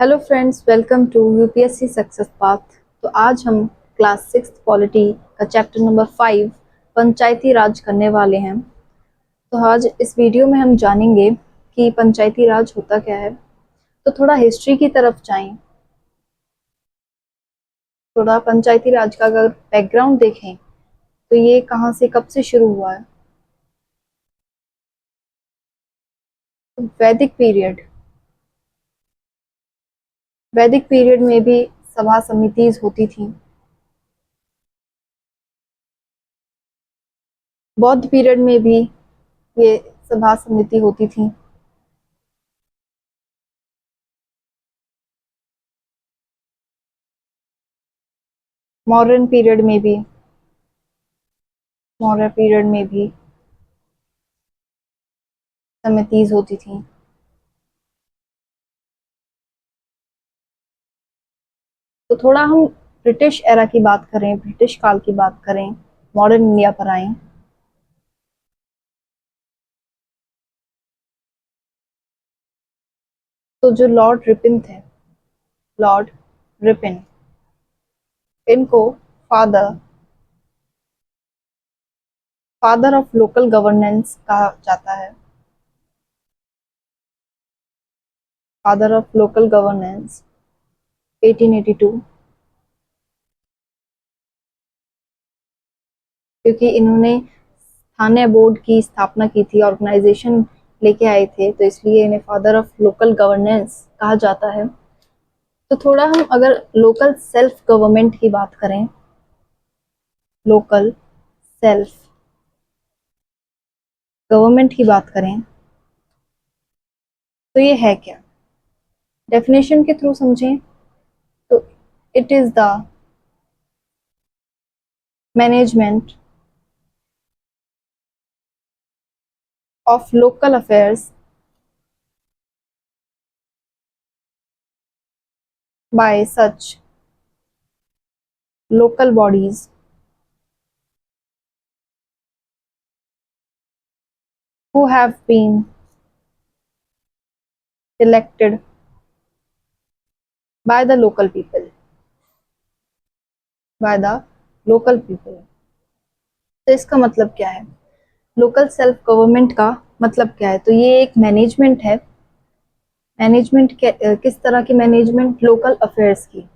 Hello friends, welcome to UPSC success path. तो आज हम क्लास 6 पॉलिटी का चैप्टर नंबर 5 पंचायती राज करने वाले हैं। तो आज इस वीडियो में हम जानेंगे कि पंचायती राज होता क्या है। तो थोड़ा हिस्ट्री की तरफ जाएं, थोड़ा पंचायती राज का अगर बैकग्राउंड देखें तो ये कहाँ से कब से शुरू हुआ है। तो वैदिक पीरियड में भी सभा समितिज होती थी। बौद्ध पीरियड में भी ये सभा समिति होती थी। मॉडर्न पीरियड में भी मौर्य पीरियड में भी समितिज होती थी। तो थोड़ा हम ब्रिटिश एरा की बात करें, ब्रिटिश काल की बात करें, मॉडर्न इंडिया पर आए। तो जो लॉर्ड रिपिन थे, लॉर्ड रिपिन, इनको father father of local governance कहा जाता है। फादर ऑफ लोकल गवर्नेंस 1882, क्योंकि इन्होंने थाने बोर्ड की स्थापना की थी, ऑर्गेनाइजेशन लेके आए थे, तो इसलिए इन्हें फादर ऑफ लोकल गवर्नेंस कहा जाता है। तो थोड़ा हम अगर लोकल सेल्फ गवर्नमेंट की बात करें, लोकल सेल्फ गवर्नमेंट की बात करें तो ये है क्या। डेफिनेशन के थ्रू समझें तो it is the management of local affairs bye such local bodies who have been elected by the local people, by the local people। तो इसका मतलब क्या है, लोकल सेल्फ गवर्नमेंट का मतलब क्या है। तो ये एक मैनेजमेंट है। मैनेजमेंट किस तरह की मैनेजमेंट, लोकल अफेयर्स की,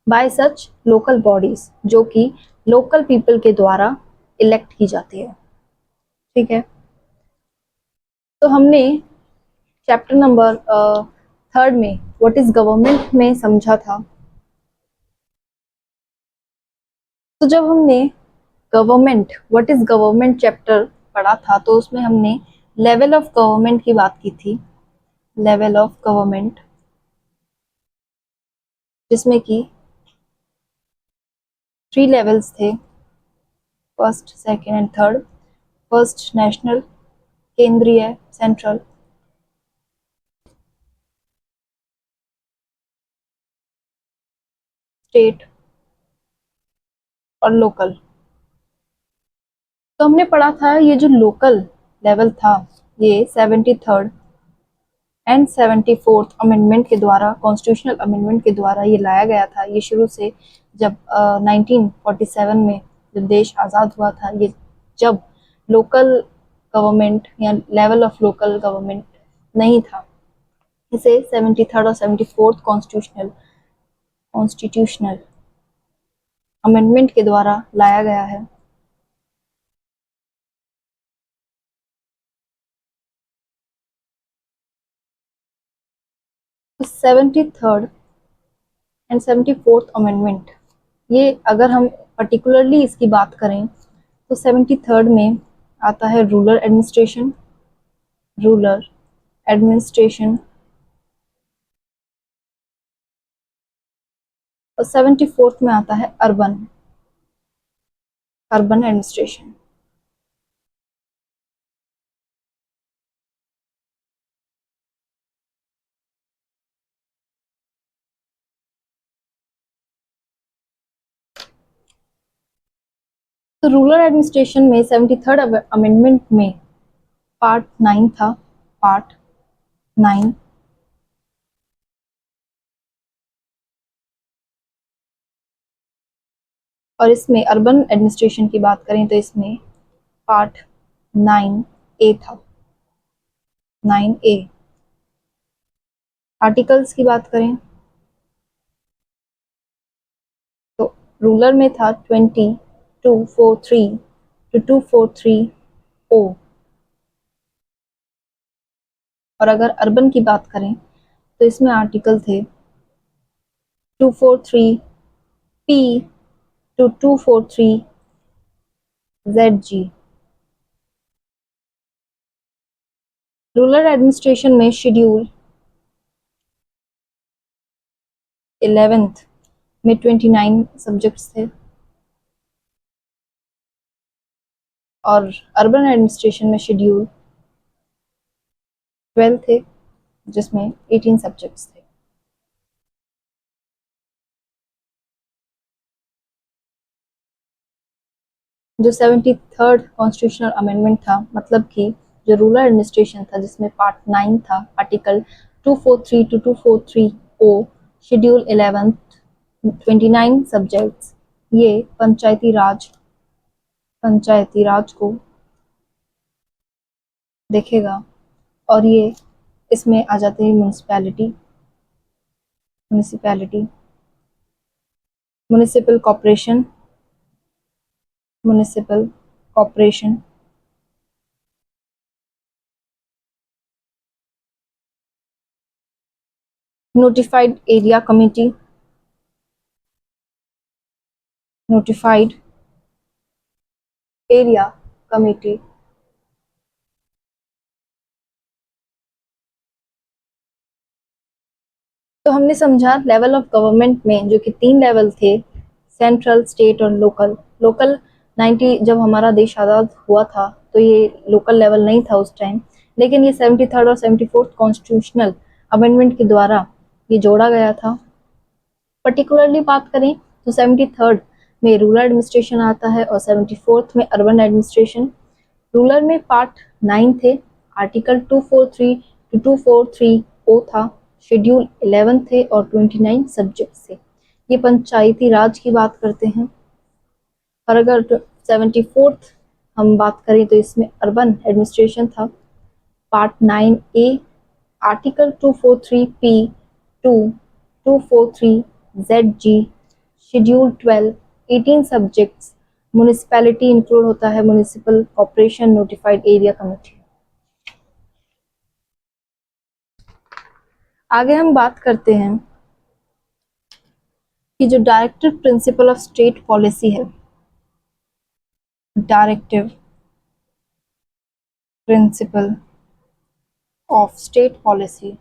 बाय सच लोकल बॉडीज, जो कि लोकल पीपल के द्वारा इलेक्ट की जाती है। ठीक है। तो हमने चैप्टर नंबर 3 में व्हाट इज गवर्नमेंट में समझा था। तो जब हमने government what is government chapter पढ़ा था, तो उसमें हमने लेवल ऑफ गवर्नमेंट की बात की थी। लेवल ऑफ गवर्नमेंट, जिसमें कि 3 लेवल्स थे, first, second and third. First national, केंद्रीय, सेंट्रल। स्टेट और लोकल। तो हमने पढ़ा था ये जो लोकल लेवल था, ये 73rd एंड 74th अमेंडमेंट के द्वारा, कॉन्स्टिट्यूशनल अमेंडमेंट के द्वारा ये लाया गया था। ये शुरू से जब 1947 में जब देश आज़ाद हुआ था, ये जब लोकल गवर्नमेंट या लेवल ऑफ लोकल गवर्नमेंट नहीं था, इसे 73rd और 74th कॉन्स्टिट्यूशनल अमेंडमेंट के द्वारा लाया गया है। तो 73rd एंड 74th अमेंडमेंट, ये अगर हम पर्टिकुलरली इसकी बात करें तो 73rd में आता है रूरल एडमिनिस्ट्रेशन, रूरल एडमिनिस्ट्रेशन। और 74th में आता है अर्बन, अर्बन एडमिनिस्ट्रेशन। तो रूरल एडमिनिस्ट्रेशन में 73rd अमेंडमेंट में पार्ट 9 था, पार्ट 9। और इसमें अर्बन एडमिनिस्ट्रेशन की बात करें तो इसमें पार्ट 9A था, 9A। आर्टिकल्स की बात करें तो रूरल में था 2243 to 2430। और अगर अर्बन की बात करें तो इसमें आर्टिकल थे 243P to 243ZG। Rural administration में शेड्यूल 11th में 29 सब्जेक्ट्स थे और अर्बन एडमिनिस्ट्रेशन में शेड्यूल 12 थे जिसमें 18 सब्जेक्ट्स थे। जो 73rd कॉन्स्टिट्यूशनल अमेंडमेंट था, मतलब कि जो रूरल एडमिनिस्ट्रेशन था जिसमें पार्ट 9 था, article 243 to 243O, schedule 11, 29 subjects, ये पंचायती राज को देखेगा। और ये इसमें आ जाते हैं municipality, municipal corporation, notified area committee, तो हमने समझा लेवल ऑफ गवर्नमेंट में जो कि 3 लेवल थे, सेंट्रल, स्टेट और लोकल। लोकल 90 जब हमारा देश आज़ाद हुआ था तो ये लोकल लेवल नहीं था उस टाइम, लेकिन ये 73rd और 74th कॉन्स्टिट्यूशनल अमेंडमेंट के द्वारा ये जोड़ा गया था। पर्टिकुलरली बात करें तो 73rd में रूरल एडमिनिस्ट्रेशन आता है और 74th में अर्बन एडमिनिस्ट्रेशन। रूरल में पार्ट 9 थे, आर्टिकल 243 to 243O था, शेड्यूल 11 थे और 29 सब्जेक्ट थे। ये पंचायती राज की बात करते हैं। और अगर 74th हम बात करें तो इसमें अर्बन एडमिनिस्ट्रेशन था, part 9A, article 243P to 243ZG, schedule 12, 18 subjects, municipality include होता है, municipal corporation, notified area committee. आगे हम बात करते हैं कि जो directive principle of state policy है, directive principle of state policy,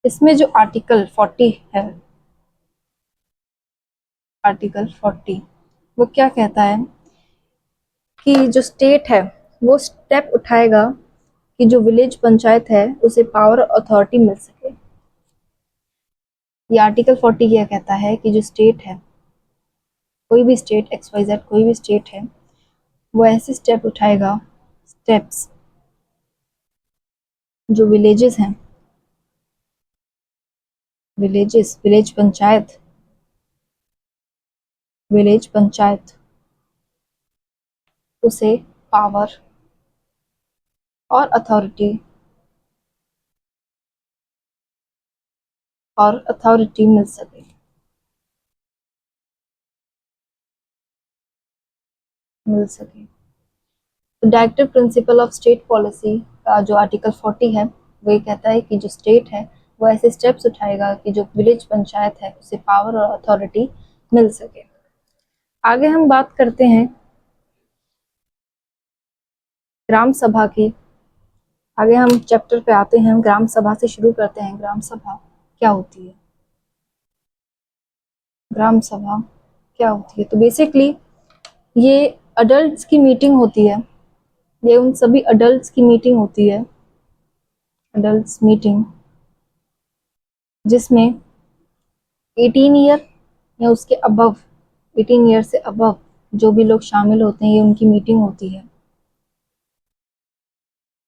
इसमें जो आर्टिकल 40 है, आर्टिकल 40 वो क्या कहता है कि जो स्टेट है वो स्टेप उठाएगा कि जो विलेज पंचायत है उसे पावर अथॉरिटी मिल सके। ये आर्टिकल 40 क्या कहता है कि जो स्टेट है, कोई भी स्टेट XYZ कोई भी स्टेट है, वो ऐसे स्टेप उठाएगा, स्टेप्स, जो विलेजेस हैं, विलेज पंचायत उसे पावर और अथॉरिटी मिल सके। तो directive principle of state policy का जो आर्टिकल 40 है वो ये कहता है कि जो स्टेट है वो ऐसे स्टेप्स उठाएगा कि जो विलेज पंचायत है उसे पावर और अथॉरिटी मिल सके। आगे हम बात करते हैं ग्राम सभा की। आगे हम चैप्टर पे आते हैं, ग्राम सभा से शुरू करते हैं। ग्राम सभा क्या होती है? ग्राम सभा क्या होती है? तो बेसिकली ये अडल्ट्स की मीटिंग होती है, ये उन सभी अडल्ट्स की मीटिंग होती है, अडल्ट्स मीटिंग, जिसमें 18 ईयर या उसके अबव, 18 ईयर से अबव जो भी लोग शामिल होते हैं, ये उनकी मीटिंग होती है।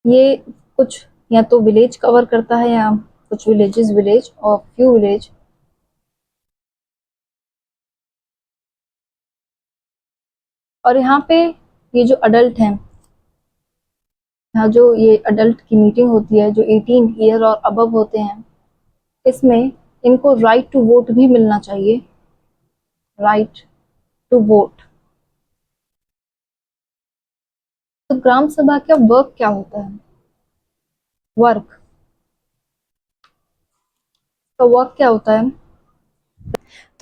ये कुछ या तो विलेज कवर करता है या कुछ विलेज और फ्यू विलेज और यहाँ पे ये जो अडल्ट हैं, यहाँ जो ये अडल्ट की मीटिंग होती है, जो 18 ईयर और अबव होते हैं, इसमें इनको राइट टू वोट भी मिलना चाहिए, राइट टू वोट। तो ग्राम सभा का वर्क क्या होता है? वर्क, तो वर्क क्या होता है?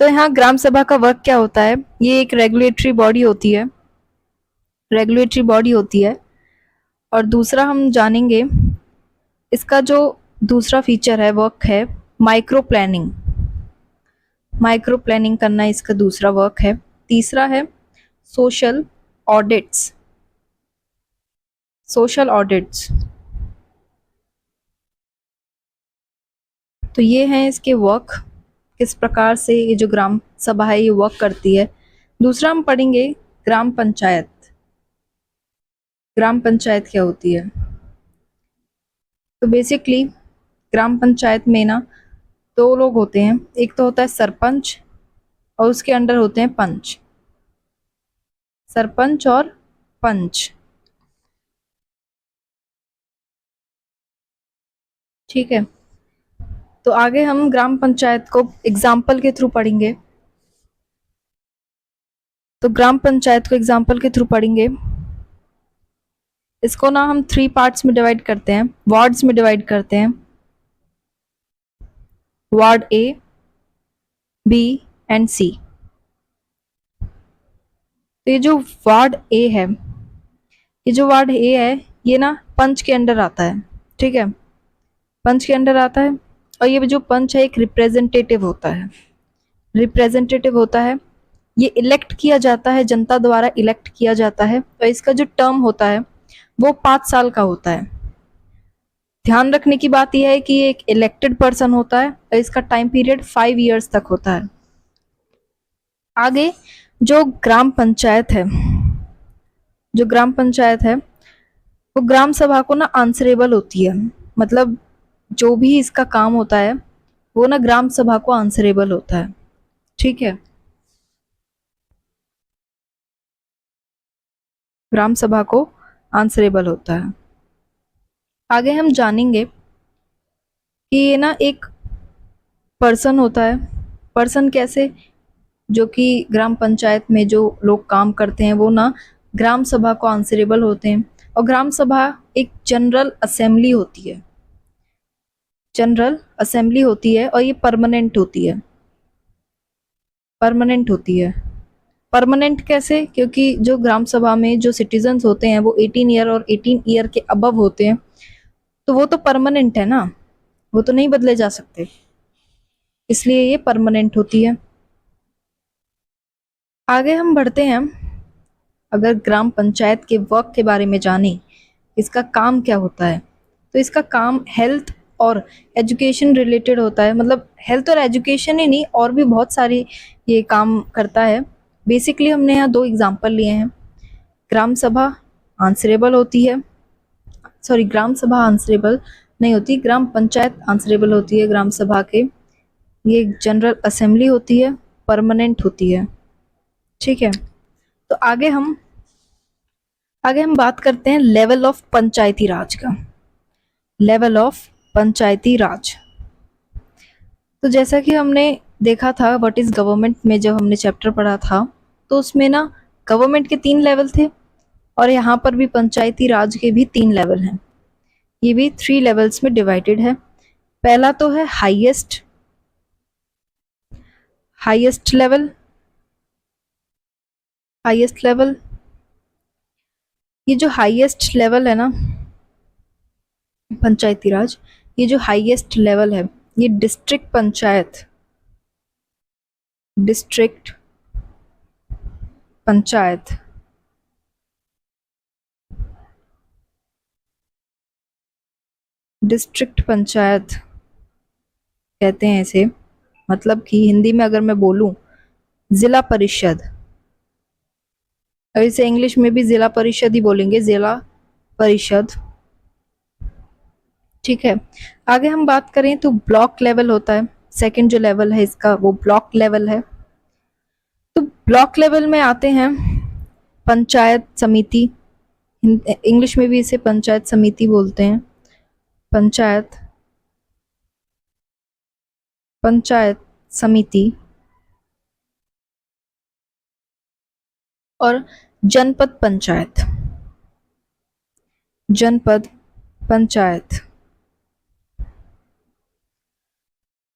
तो यहाँ ग्राम सभा का वर्क क्या होता है? ये एक रेगुलेटरी बॉडी होती है, रेगुलेटरी बॉडी होती है। और दूसरा हम जानेंगे, इसका जो दूसरा फीचर है, वर्क है माइक्रो प्लानिंग। माइक्रो प्लानिंग करना इसका दूसरा वर्क है। तीसरा है सोशल ऑडिट्स, सोशल ऑडिट्स। तो ये हैं इसके वर्क, किस प्रकार से ये जो ग्राम सभा है ये वर्क करती है। दूसरा हम पढ़ेंगे ग्राम पंचायत। ग्राम पंचायत क्या होती है? तो बेसिकली ग्राम पंचायत में ना दो लोग होते हैं, एक तो होता है सरपंच और उसके अंडर होते हैं पंच, सरपंच और पंच। ठीक है, तो आगे हम ग्राम पंचायत को एग्जाम्पल के थ्रू पढ़ेंगे। तो ग्राम पंचायत को एग्जाम्पल के थ्रू पढ़ेंगे। इसको ना हम 3 पार्ट्स में डिवाइड करते हैं, वार्ड्स में डिवाइड करते हैं। वार्ड ए, बी एंड सी। तो ये जो वार्ड ए है, ये जो वार्ड ए है, ये ना पंच के अंडर आता है। ठीक है, पंच के अंडर आता है। और ये जो पंच है एक रिप्रेजेंटेटिव होता है, रिप्रेजेंटेटिव होता है। ये इलेक्ट किया जाता है, जनता द्वारा इलेक्ट किया जाता है। और इसका जो टर्म होता है वो 5 साल का होता है। ध्यान रखने की बात यह है कि ये एक इलेक्टेड पर्सन होता है और इसका टाइम पीरियड 5 इयर्स तक होता है। आगे जो ग्राम पंचायत है, जो ग्राम पंचायत है वो ग्राम सभा को ना आंसरेबल होती है। मतलब जो भी इसका काम होता है वो ना ग्राम सभा को आंसरेबल होता है। ठीक है, ग्राम सभा को आंसरेबल होता है। आगे हम जानेंगे कि ये ना एक पर्सन होता है। पर्सन कैसे? जो कि ग्राम पंचायत में जो लोग काम करते हैं वो ना ग्राम सभा को आंसरेबल होते हैं। और ग्राम सभा एक जनरल असेंबली होती है, जनरल असेंबली होती है और ये परमानेंट होती है, परमानेंट होती है। परमानेंट कैसे? क्योंकि जो ग्राम सभा में जो सिटीजन्स होते हैं वो 18 ईयर और 18 ईयर के अबव होते हैं, तो वो तो परमानेंट है ना, वो तो नहीं बदले जा सकते, इसलिए ये परमानेंट होती है। आगे हम बढ़ते हैं। अगर ग्राम पंचायत के वर्क के बारे में जानें, इसका काम क्या होता है, तो इसका काम हेल्थ और एजुकेशन रिलेटेड होता है। मतलब हेल्थ और एजुकेशन ही नहीं, और भी बहुत सारी ये काम करता है। बेसिकली हमने यहाँ 2 एग्जाम्पल लिए हैं। ग्राम सभा आंसरेबल होती है, सॉरी ग्राम सभा आंसरेबल नहीं होती, ग्राम पंचायत आंसरेबल होती है ग्राम सभा के। ये जनरल असेंबली होती है, परमानेंट होती है। ठीक है, तो आगे हम बात करते हैं लेवल ऑफ पंचायती राज का। लेवल ऑफ पंचायती राज। तो जैसा कि हमने देखा था व्हाट इज गवर्नमेंट में, जब हमने चैप्टर पढ़ा था, तो उसमें ना गवर्नमेंट के 3 लेवल थे और यहाँ पर भी पंचायती राज के भी 3 लेवल हैं। ये भी 3 लेवल्स में डिवाइडेड है। पहला तो है highest, highest level, highest level. ये जो हाईएस्ट लेवल है ना पंचायती राज, ये जो हाईएस्ट लेवल है ये district panchayat, district panchayat, district panchayat कहते हैं इसे। मतलब कि हिंदी में अगर मैं बोलूं जिला परिषद, और इसे इंग्लिश में भी जिला परिषद ही बोलेंगे, जिला परिषद। ठीक है, आगे हम बात करें तो ब्लॉक लेवल होता है। सेकंड जो लेवल है इसका वो ब्लॉक लेवल है। तो ब्लॉक लेवल में आते हैं पंचायत समिति, इंग्लिश में भी इसे पंचायत समिति बोलते हैं, पंचायत पंचायत समिति, और जनपद पंचायत, जनपद पंचायत।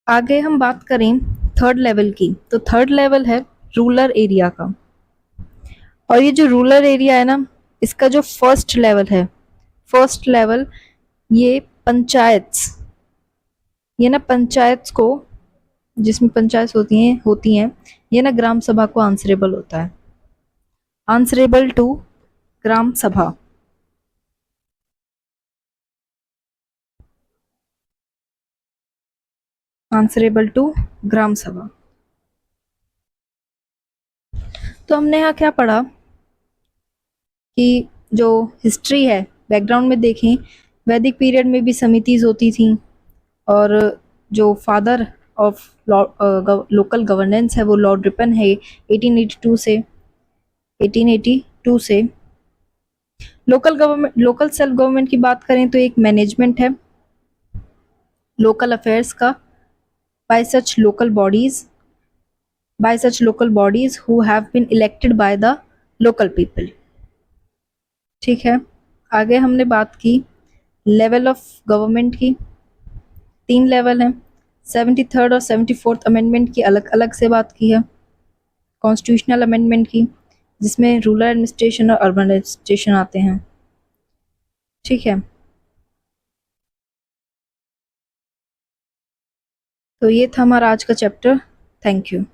आगे हम बात करें थर्ड लेवल की, तो थर्ड लेवल है रूरल एरिया का। और ये जो रूरल एरिया है ना, इसका जो फर्स्ट लेवल है, फर्स्ट लेवल ये पंचायत, ये ना पंचायत को, जिसमें पंचायत होती हैं ये ना ग्राम सभा को आंसरेबल होता है, आंसरेबल टू ग्राम सभा। आंसरेबल टू ग्राम सभा। तो हमने यहाँ क्या पढ़ा कि जो हिस्ट्री है, बैकग्राउंड में देखें, वैदिक पीरियड में भी समितिज होती थी, और जो फादर ऑफ लोकल गवर्नेंस है वो लॉर्ड रिपन है 1882 से 1882 से। लोकल सेल्फ गवर्नमेंट की बात करें तो एक मैनेजमेंट है लोकल अफेयर्स का by such local bodies who have been elected by the local people। ठीक है, आगे हमने बात की लेवल ऑफ गवर्नमेंट की। 3 लेवल हैं, 73rd और 74th अमेंडमेंट की अलग अलग से बात की है, कॉन्स्टिट्यूशनल अमेंडमेंट की, जिसमें रूरल एडमिनिस्ट्रेशन और अर्बन एडमिनिस्ट्रेशन आते हैं। ठीक है, तो ये था हमारा आज का चैप्टर। Thank you.